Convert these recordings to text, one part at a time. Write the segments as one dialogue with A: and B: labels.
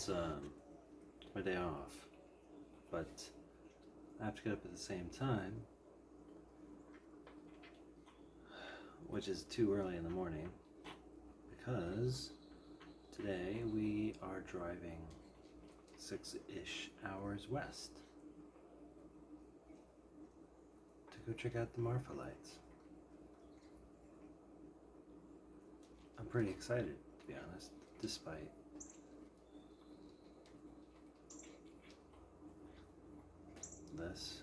A: it's my day off, but I have to get up at the same time, which is too early in the morning, because today we are driving 6-ish hours west to go check out the Marfa Lights. I'm pretty excited, to be honest, despite this.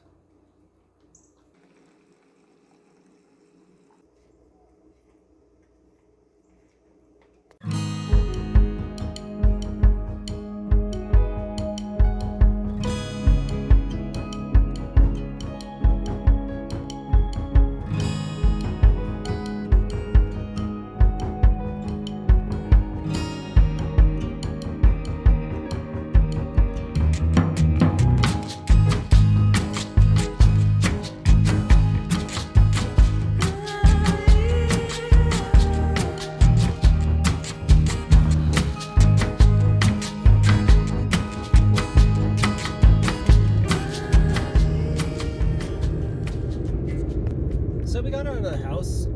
A: So we got out of the house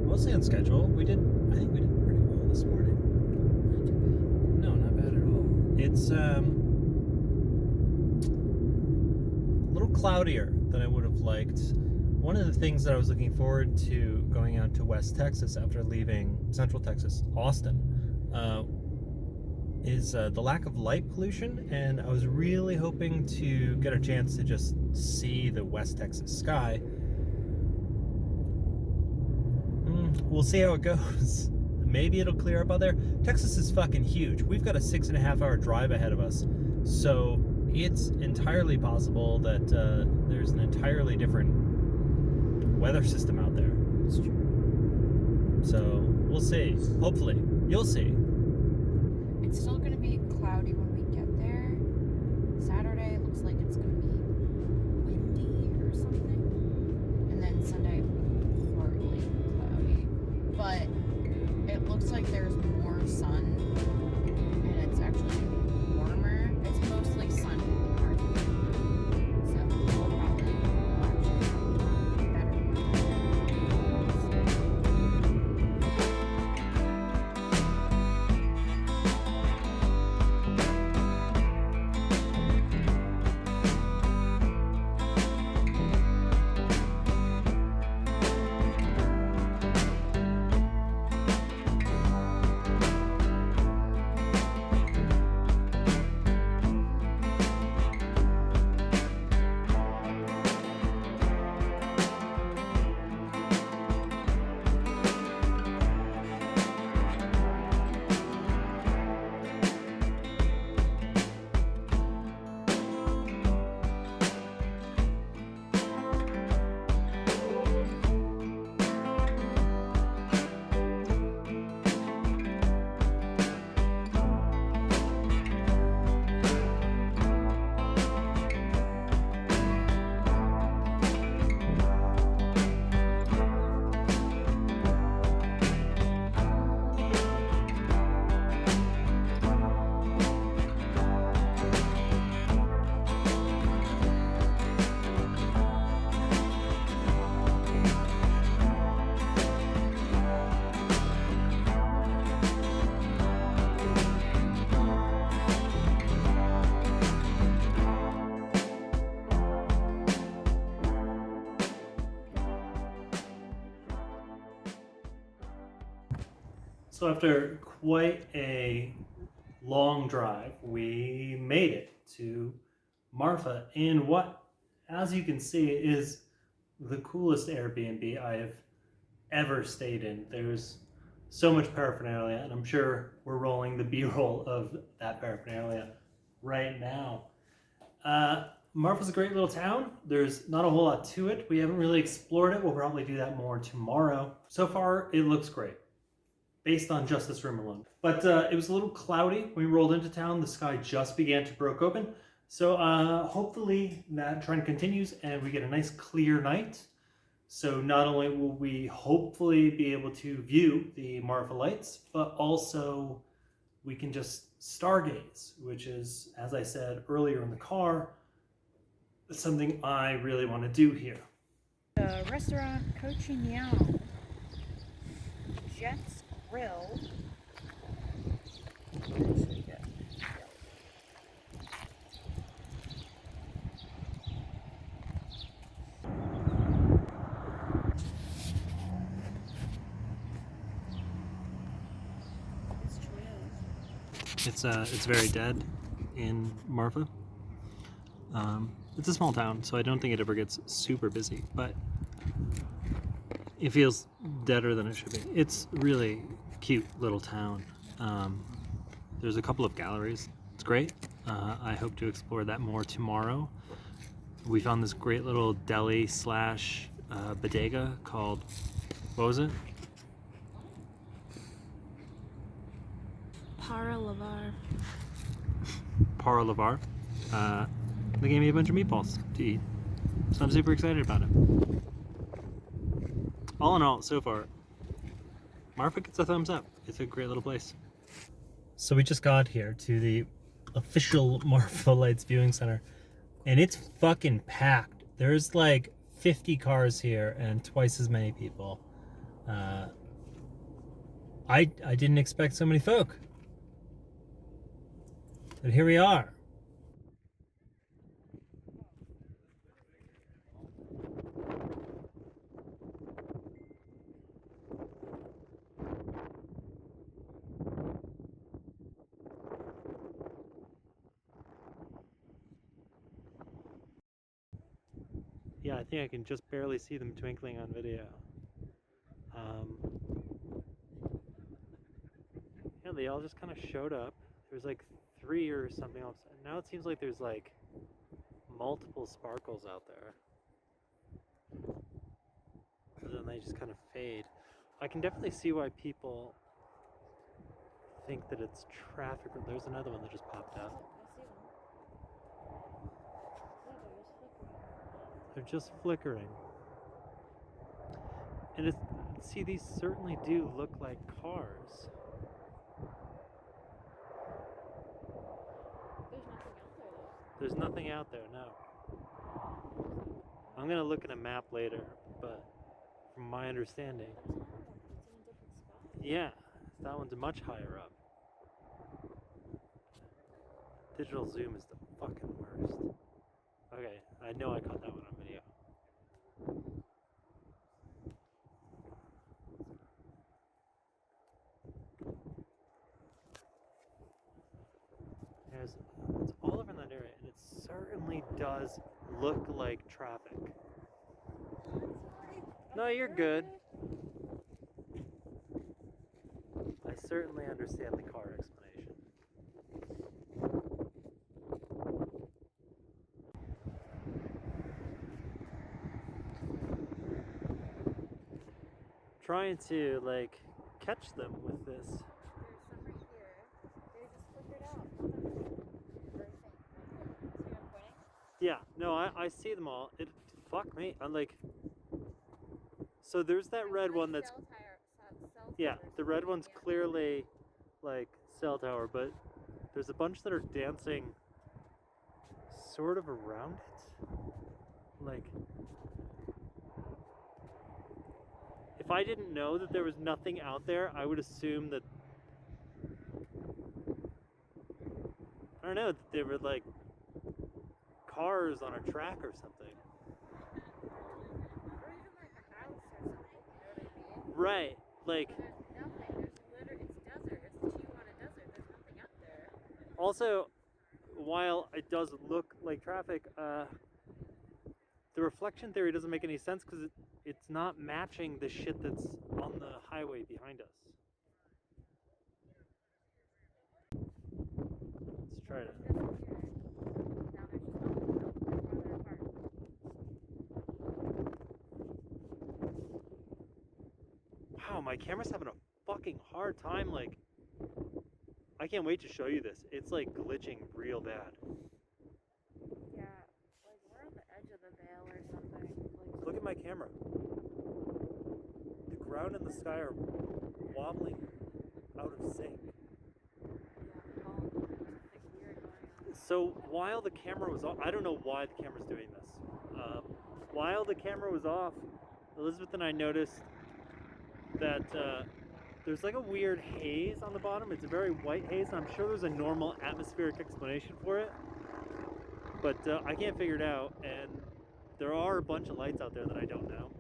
A: mostly on schedule. I think we did pretty well this morning. No, not bad at all. It's a little cloudier than I would have liked. One of the things that I was looking forward to going out to West Texas after leaving Central Texas, Austin, is the lack of light pollution, and I was really hoping to get a chance to just see the West Texas sky. We'll see how it goes. Maybe it'll clear up out there. Texas is fucking huge. We've got a 6.5 hour drive ahead of us. So it's entirely possible that there's an entirely different weather system out there.
B: It's true.
A: So we'll see. Hopefully. You'll see.
B: It's still going to be cloudy when we get there. Saturday looks like it's going to be windy or something. And then Sunday, partly cloudy. But it looks like there's more sun. And it's actually going to be warmer. It's mostly sunny in North America. So we'll probably actually have better weather.
A: So after quite a long drive, we made it to Marfa in what, as you can see, is the coolest Airbnb I have ever stayed in. There's so much paraphernalia, and I'm sure we're rolling the B-roll of that paraphernalia right now. Marfa's a great little town. There's not a whole lot to it. We haven't really explored it. We'll probably do that more tomorrow. So far, it looks great, based on just this room alone. But it was a little cloudy when we rolled into town. The sky just began to break open. So hopefully that trend continues and we get a nice clear night. So not only will we hopefully be able to view the Marfa Lights, but also we can just stargaze, which is, as I said earlier in the car, something I really want to do here.
B: The restaurant Cochignano, Jets Grill.
A: It's very dead in Marfa. It's a small town, so I don't think it ever gets super busy, but it feels deader than it should be. It's really cute little town. There's a couple of galleries. It's great. I hope to explore that more tomorrow. We found this great little deli slash bodega called, what was it? Para Lavar. They gave me a bunch of meatballs to eat, so I'm super excited about it. All in all, so far, Marfa gets a thumbs up. It's a great little place. So we just got here to the official Marfa Lights viewing center, and it's fucking packed. There's like 50 cars here and twice as many people. I didn't expect so many folk. But here we are. Yeah, I think I can just barely see them twinkling on video. Yeah, they all just kind of showed up. There's like 3 or something else. Now it seems like there's like multiple sparkles out there. And then they just kind of fade. I can definitely see why people think that it's traffic. There's another one that just popped up. They're just flickering. And it's, see, these certainly do look like cars. There's nothing out there, no. I'm gonna look at a map later, but from my understanding, yeah, that one's much higher up. Digital zoom is the fucking worst. Okay, I know I caught that one on video. It's all over in that area, and it certainly does look like traffic. No, you're good. I certainly understand the car explanation. Trying to like catch them with this.
B: There's some right here. They just flickered out. Very faint. See what I'm pointing?
A: Yeah, no, I see them all. Fuck me. I'm like, so there's that red one that's, yeah, the red one's clearly like cell tower, but there's a bunch that are dancing sort of around it. Like, if I didn't know that there was nothing out there, I would assume that, I don't know, that they were like cars on a track or something.
B: Or even like a house or something, you know what I mean?
A: Right, like.
B: There's nothing. There's literally, it's desert. It's Tijuana desert. There's nothing out there.
A: Also, while it does look like traffic, the reflection theory doesn't make any sense because it's not matching the shit that's on the highway behind us. Let's try to.
B: Now there's just nothing. They're farther apart.
A: Wow, my camera's having a fucking hard time. Like, I can't wait to show you this. It's like glitching real bad.
B: Yeah, like we're on the edge of the veil or something. Like,
A: Look at my camera. The ground and the sky are wobbling out of sync. So while the camera was off, I don't know why the camera's doing this. While the camera was off, Elizabeth and I noticed that there's like a weird haze on the bottom. It's a very white haze. I'm sure there's a normal atmospheric explanation for it, but I can't figure it out. And there are a bunch of lights out there that I don't know.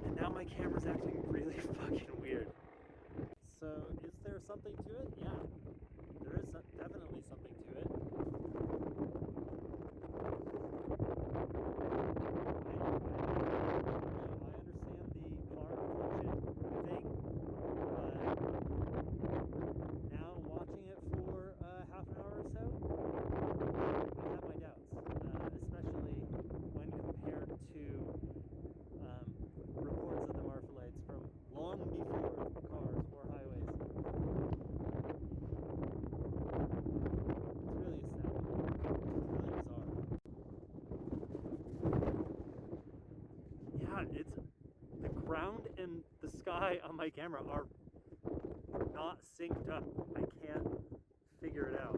A: And now my camera's acting really fucking weird. So is there something to it? Yeah, there is definitely something to it. I understand the car function thing, but now watching it for half an hour or so, I have my doubts, especially when compared to reports of the Marfa Lights from long before cars or highways. It's really astounding. It's really bizarre. Yeah, it's the ground and the sky on my camera are not synced up. I can't figure it out.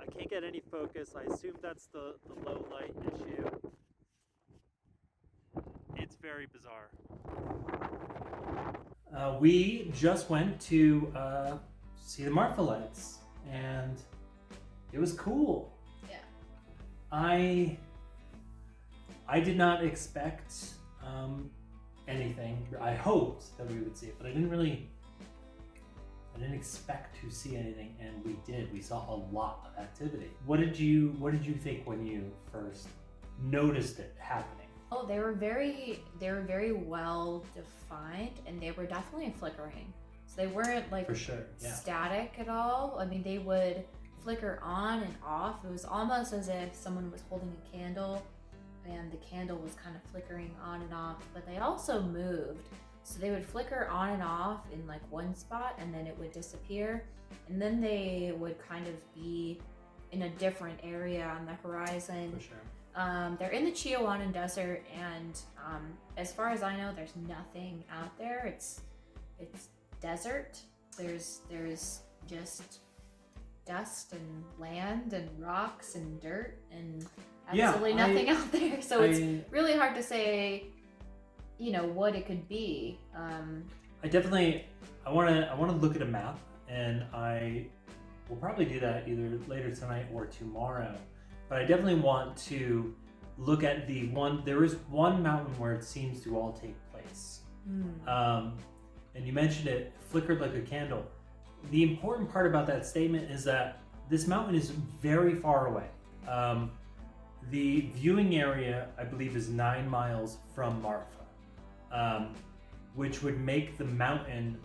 A: I can't get any focus. I assume that's the low light issue. It's very bizarre. We just went to see the Marfa Lights, and it was cool.
B: Yeah.
A: I did not expect anything. I hoped that we would see it, but I didn't expect to see anything, and we did. We saw a lot of activity. What did you think when you first noticed it happening?
B: Oh, they were very well defined, and they were definitely flickering. So they weren't like
A: For sure, yeah.
B: static at all. I mean, they would flicker on and off. It was almost as if someone was holding a candle, and the candle was kind of flickering on and off. But they also moved, so they would flicker on and off in like one spot, and then it would disappear, and then they would kind of be in a different area on the horizon.
A: For sure.
B: They're in the Chihuahuan Desert, and as far as I know, there's nothing out there. It's desert. There's just dust and land and rocks and dirt and absolutely nothing out there. So it's really hard to say, what it could be.
A: I want to look at a map, and I will probably do that either later tonight or tomorrow. But I definitely want to look at there is one mountain where it seems to all take place. And you mentioned it flickered like a candle. The important part about that statement is that this mountain is very far away. The viewing area, I believe, is 9 miles from Marfa, which would make the mountain,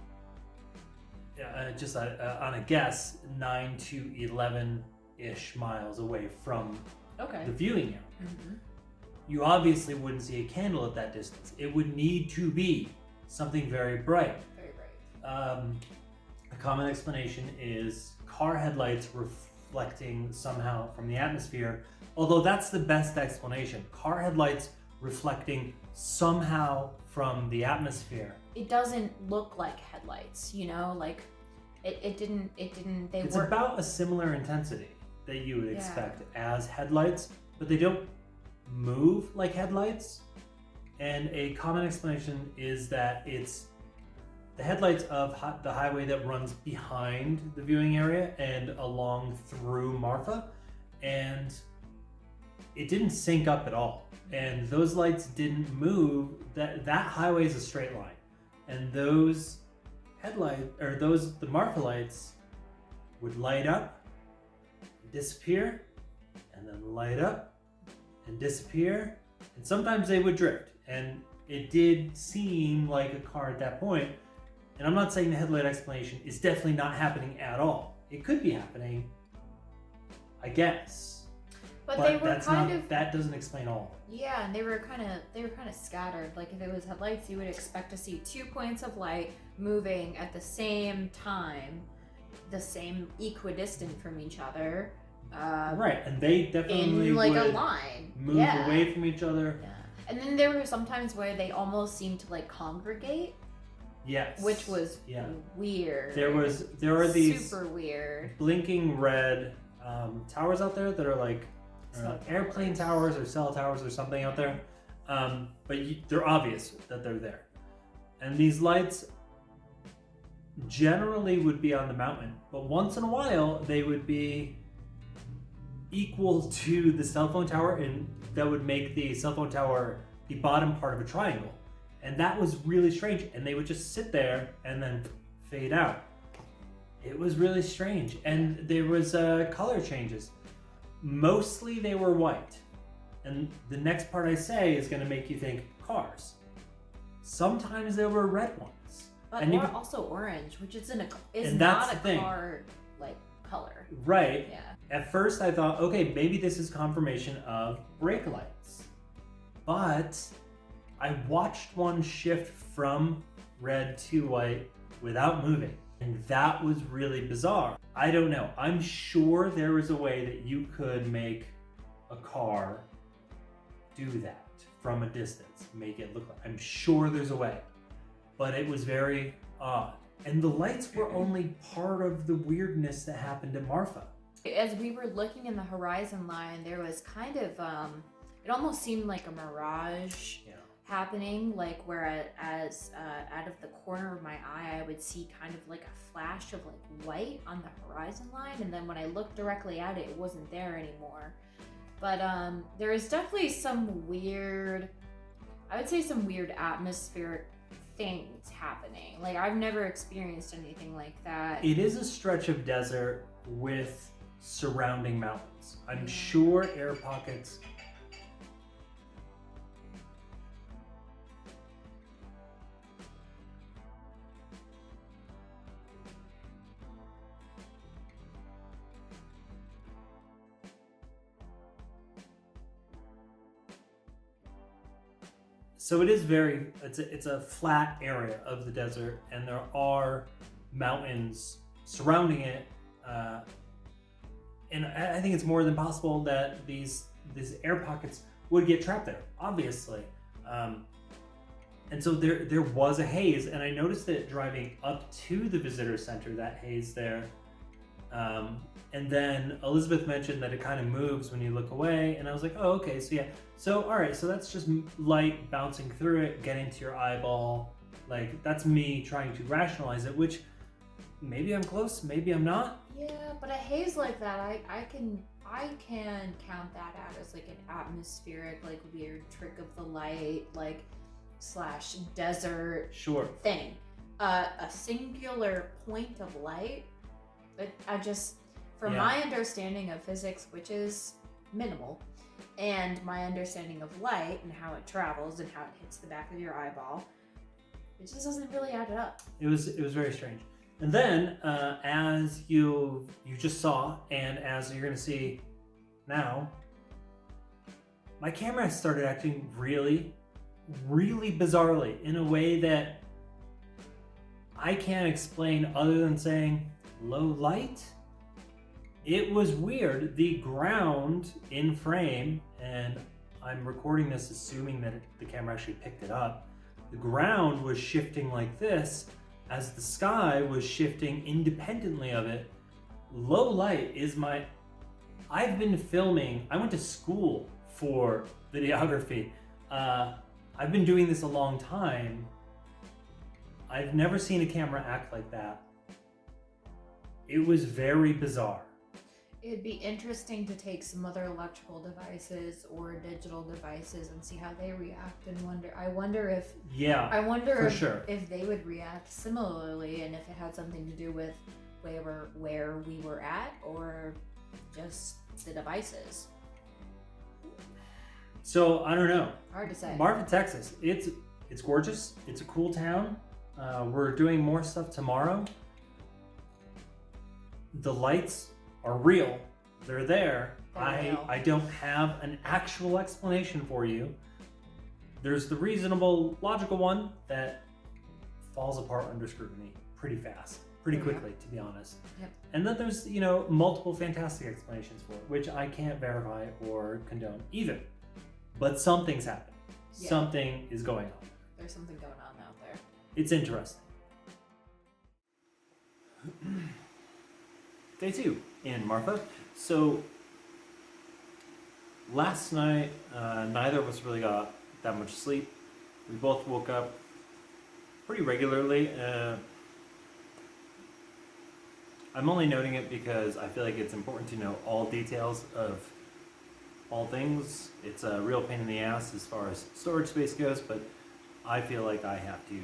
A: just on a guess, 9 to 11-ish miles away from the viewing area.
B: Mm-hmm.
A: You obviously wouldn't see a candle at that distance. It would need to be something very bright.
B: Very bright.
A: A common explanation is car headlights reflecting somehow from the atmosphere, although that's the best explanation. Car headlights reflecting somehow from the atmosphere.
B: It doesn't look like headlights, like
A: It's about a similar intensity that you would expect as headlights, but they don't move like headlights. And a common explanation is that it's the headlights of the highway that runs behind the viewing area and along through Marfa, and it didn't sync up at all. And those lights didn't move. That highway is a straight line, and those the Marfa lights would light up, disappear, and then light up and disappear, and sometimes they would drift. And it did seem like a car at that point. And I'm not saying the headlight explanation is definitely not happening at all. It could be happening, I guess.
B: But they were
A: that doesn't explain all.
B: Yeah, and they were kind of scattered. Like if it was headlights, you would expect to see 2 points of light moving at the same time, the same equidistant from each other.
A: Right, and they definitely
B: in like
A: would
B: a line
A: move away from each other.
B: Yeah. And then there were some times where they almost seemed to like congregate.
A: Yes.
B: which was
A: Yeah.
B: weird.
A: There are these
B: super weird
A: blinking red towers out there that are like
B: Cell
A: airplane towers or cell towers or something out there. But they're obvious that they're there. And these lights generally would be on the mountain, but once in a while they would be equal to the cell phone tower, and that would make the cell phone tower the bottom part of a triangle. And that was really strange. And they would just sit there and then fade out. It was really strange. And there was color changes. Mostly they were white. And the next part I say is going to make you think cars. Sometimes there were red ones.
B: but
A: and
B: also orange, which is
A: And
B: not
A: that's
B: a
A: the thing.
B: car like color.
A: Right.
B: Yeah.
A: At first I thought, okay, maybe this is confirmation of brake lights. But I watched one shift from red to white without moving. And that was really bizarre. I don't know. I'm sure there was a way that you could make a car do that from a distance, make it look like. I'm sure there's a way. But it was very odd. And the lights were only part of the weirdness that happened in Marfa.
B: As we were looking in the horizon line, there was kind of it almost seemed like a mirage happening, like where as out of the corner of my eye I would see kind of like a flash of like white on the horizon line, and then when I looked directly at it, it wasn't there anymore. But there is definitely some weird, I would say some weird atmospheric things happening. Like I've never experienced anything like that.
A: It is a stretch of desert with surrounding mountains. I'm sure air pockets. So it is it's a flat area of the desert, and there are mountains surrounding it. And I think it's more than possible that these air pockets would get trapped there, obviously. And so there was a haze, and I noticed it driving up to the visitor center, that haze there. And then Elizabeth mentioned that it kind of moves when you look away, and I was like, oh, okay, so yeah. So, all right, so that's just light bouncing through it, getting to your eyeball. Like, that's me trying to rationalize it, which maybe I'm close, maybe I'm not.
B: Yeah, but a haze like that, I can count that out as like an atmospheric, like weird trick of the light, like / desert
A: Sure.
B: thing. A singular point of light, I just, from my understanding of physics, which is minimal, and my understanding of light and how it travels and how it hits the back of your eyeball, it just doesn't really add up.
A: It was very strange. And then, as you just saw, and as you're gonna see now, my camera started acting really, really bizarrely in a way that I can't explain other than saying low light. It was weird. The ground in frame, and I'm recording this assuming that the camera actually picked it up, the ground was shifting like this as the sky was shifting independently of it. Low light is I've been filming, I went to school for videography. I've been doing this a long time. I've never seen a camera act like that. It was very bizarre.
B: It'd be interesting to take some other electrical devices or digital devices and see how they react, and I wonder if if they would react similarly, and if it had something to do with where we were at, or just the devices.
A: So I don't know.
B: Hard to say.
A: Marfa, Texas. It's gorgeous. It's a cool town. We're doing more stuff tomorrow. The lights are real. They're there. I don't have an actual explanation for you. There's the reasonable, logical one that falls apart under scrutiny pretty fast, pretty quickly, to be honest.
B: Yep.
A: And then there's, multiple fantastic explanations for it, which I can't verify or condone either. But something's happening. Yeah. Something is going on.
B: There's something going on out there.
A: It's interesting. Day 2 in Marfa. So last night, neither of us really got that much sleep. We both woke up pretty regularly. I'm only noting it because I feel like it's important to know all details of all things. It's a real pain in the ass as far as storage space goes, but I feel like I have to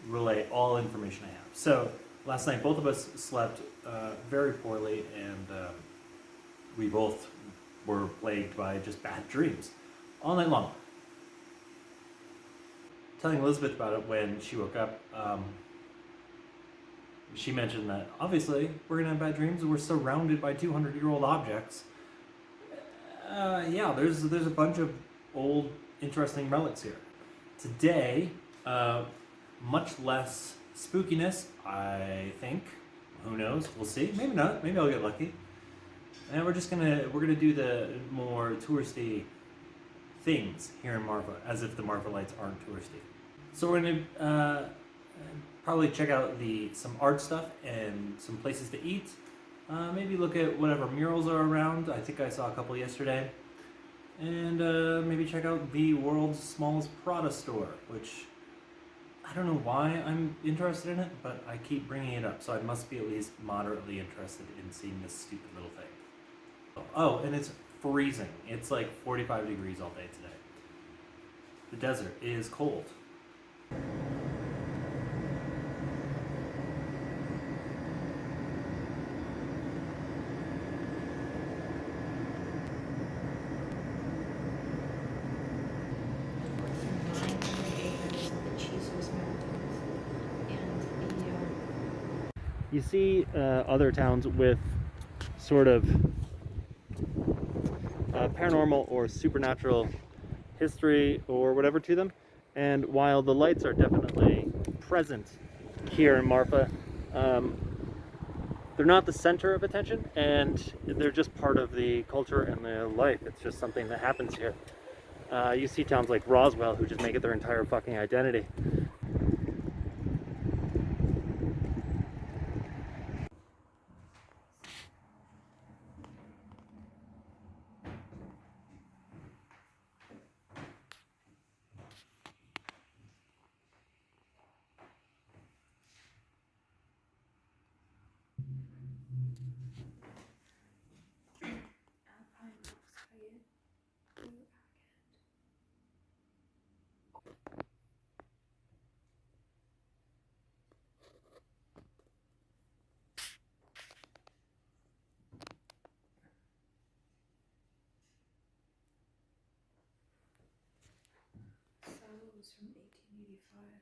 A: relay all information I have. So last night, both of us slept very poorly, and we both were plagued by just bad dreams all night long. Telling Elizabeth about it when she woke up, she mentioned that obviously we're gonna have bad dreams. We're surrounded by 200-year-old objects. Yeah, there's a bunch of old, interesting relics here. Today, much less spookiness, I think. Who knows? We'll see. Maybe not. Maybe I'll get lucky. And we're gonna do the more touristy things here in Marfa, as if the Marfa Lights aren't touristy. So we're gonna probably check out some art stuff and some places to eat. Maybe look at whatever murals are around. I think I saw a couple yesterday. And maybe check out the world's smallest Prada store, which I don't know why I'm interested in it, but I keep bringing it up, so I must be at least moderately interested in seeing this stupid little thing. Oh, and it's freezing. It's like 45 degrees all day today. The desert is cold. You see other towns with sort of paranormal or supernatural history or whatever to them, and while the lights are definitely present here in Marfa, they're not the center of attention, and they're just part of the culture and the life. It's just something that happens here. You see towns like Roswell who just make it their entire fucking identity.
B: Was from 1885.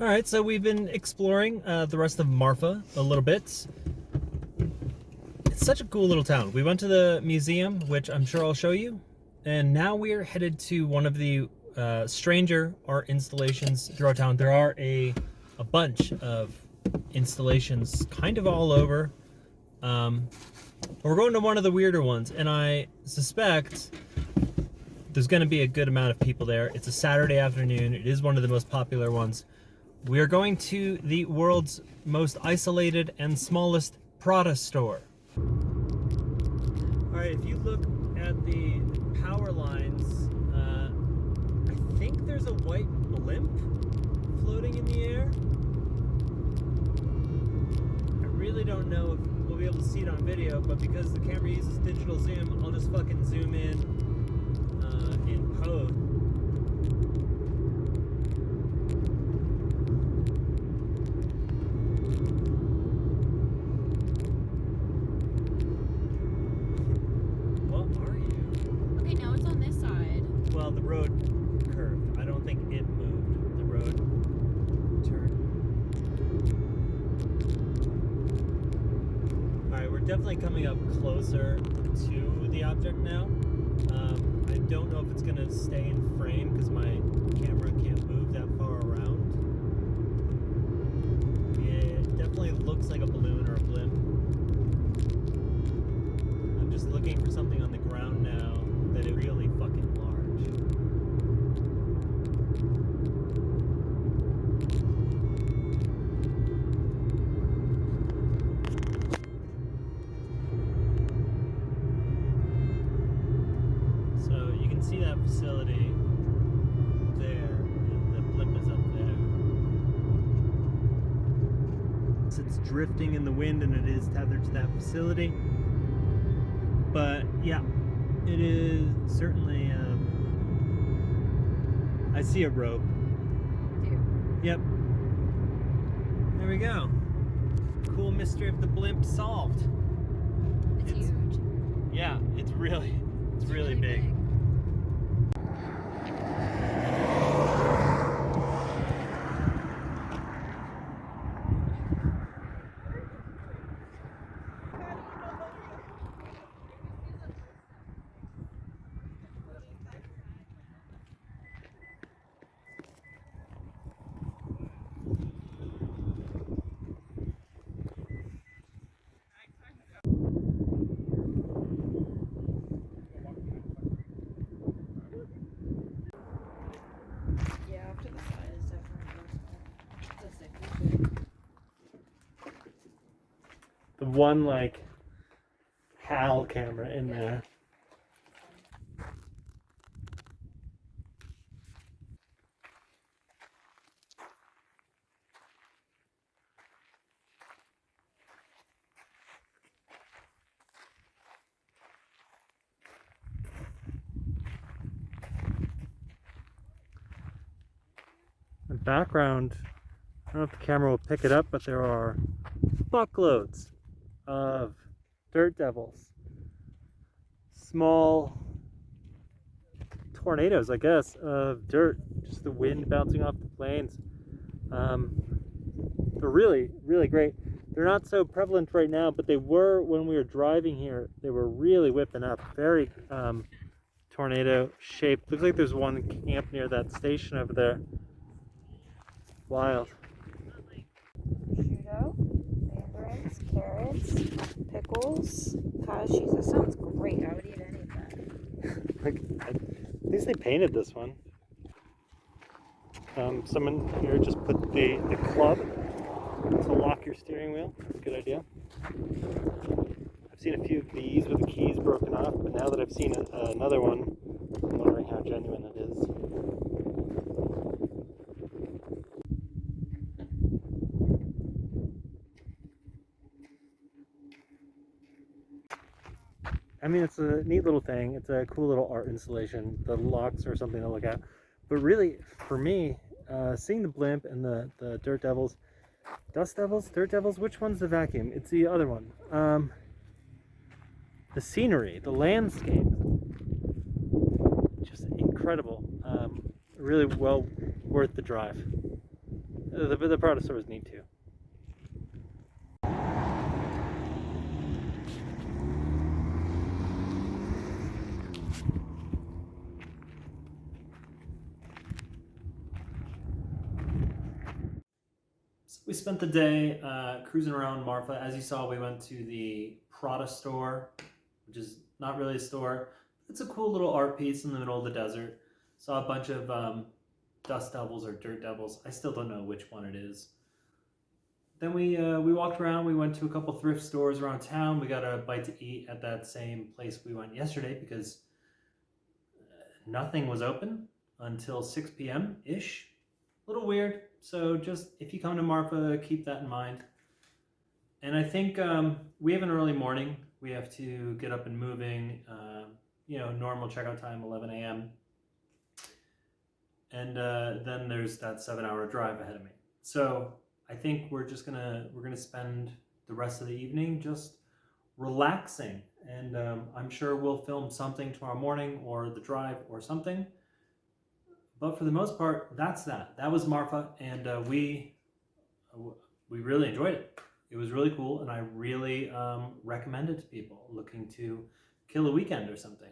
A: All right, so we've been exploring the rest of Marfa a little bit. It's such a cool little town. We went to the museum, which I'm sure I'll show you, and now we're headed to one of the stranger art installations throughout town. There are a bunch of installations kind of all over. We're going to one of the weirder ones, and I suspect there's going to be a good amount of people there. It's a Saturday afternoon. It is one of the most popular ones. We are going to the world's most isolated and smallest Prada store. All right, if you look at the power lines, I think there's a white blimp floating in the air. I really don't know if we'll be able to see it on video, but because the camera uses digital zoom, I'll just fucking zoom in code. What are you?
B: Okay, now it's on this side.
A: Well, the road curved. I don't think it moved. The road turned. Alright, we're definitely coming up closer to the object now. I don't know if it's going to stay in frame because my camera can't move that far around. It definitely looks like a balloon or a blimp. I'm just looking for something on the ground now that is really fucking large. So you can see that facility there, and the blimp is up there. It's drifting in the wind and it is tethered to that facility. But yeah, it is certainly, I see a rope. Yep. There we go. Cool mystery of the blimp solved.
B: It's huge.
A: Yeah, it's really big.
B: Yeah, after the side is definitely
A: The one like HAL camera in there. The background, I don't know if the camera will pick it up, but there are buckloads of dirt devils. Small tornadoes, I guess, of dirt. Just the wind bouncing off the plains. They're really great. They're not so prevalent right now, but they were when we were driving here. They were really whipping up. Very tornado shaped. Looks like there's one camp near that station over there. Wild.
B: prosciutto, mandarins, carrots, pickles, cottage cheese. That sounds great. I would eat any of that.
A: Like, at least they painted this one. Someone here just put the club to lock your steering wheel. Good idea. I've seen a few of these with the keys broken off, but now that I've seen another one, I'm wondering how genuine it is. I mean, it's a neat little thing. It's a cool little art installation. The locks are something to look at. But really, for me, seeing the blimp and the dirt devils, dust devils, dirt devils, which one's the vacuum? It's the other one. The scenery, the landscape, just incredible. Really well worth the drive. The product stores need to. We spent the day cruising around Marfa. As you saw, we went to the Prada store, which is not really a store. It's a cool little art piece in the middle of the desert. Saw a bunch of dust devils or dirt devils. I still don't know which one it is. Then we walked around. We went to a couple thrift stores around town. We got a bite to eat at that same place we went yesterday because nothing was open until 6 p.m.-ish. A little weird. So just, if you come to Marfa, keep that in mind. And I think we have an early morning. We have to get up and moving, normal checkout time, 11 a.m. and then there's that 7-hour drive ahead of me. So I think we're gonna spend the rest of the evening just relaxing, and I'm sure we'll film something tomorrow morning or the drive or something. But for the most part, that was Marfa, and we really enjoyed it. It was really cool, and I really recommend it to people looking to kill a weekend or something.